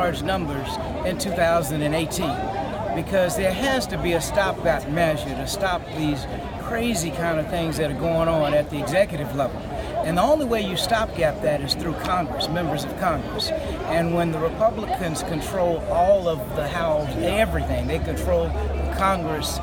large numbers in 2018, because there has to be a stopgap measure to stop these crazy kind of things that are going on at the executive level. And the only way you stopgap that is through Congress, members of Congress. And when the Republicans control all of the House, everything, they control Congress,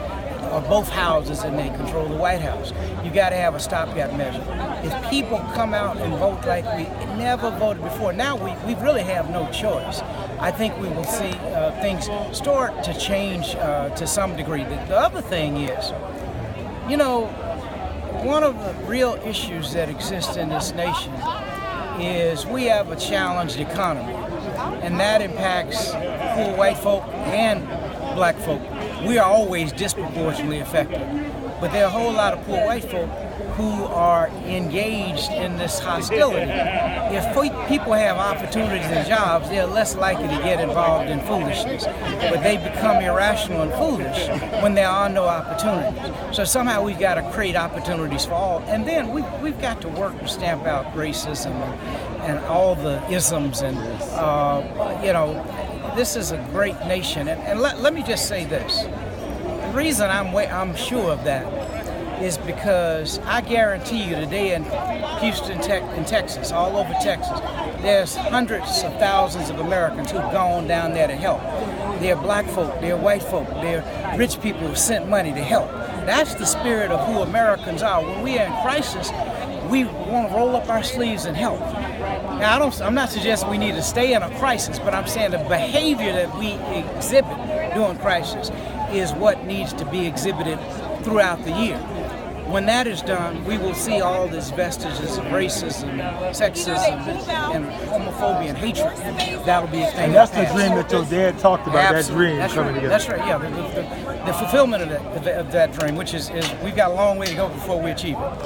or both houses, and they control the White House. You got to have a stopgap measure. If people come out and vote like we never voted before, now we really have no choice. I think we will see things start to change to some degree. The other thing is, you know, one of the real issues that exist in this nation is we have a challenged economy, and that impacts poor white folk and black folk. We are always disproportionately affected, but there are a whole lot of poor white folk who are engaged in this hostility. If people have opportunities and jobs, they're less likely to get involved in foolishness, but they become irrational and foolish when there are no opportunities. So somehow we've got to create opportunities for all, and then we've got to work to stamp out racism and all the isms, and you know, this is a great nation. And let me just say this. The reason I'm sure of that is because I guarantee you today in Houston, in Texas, all over Texas, there's hundreds of thousands of Americans who've gone down there to help. They're black folk, they're white folk, they're rich people who sent money to help. That's the spirit of who Americans are. When we are in crisis, we want to roll up our sleeves and help. Now, I'm not suggesting we need to stay in a crisis, but I'm saying the behavior that we exhibit during crisis is what needs to be exhibited throughout the year. When that is done, we will see all these vestiges of racism, sexism, and homophobia and hatred. That'll be a thing. And that's the dream that your dad talked about. Absolutely. That dream coming together. That's right. Yeah, the fulfillment of that dream, which is we've got a long way to go before we achieve it.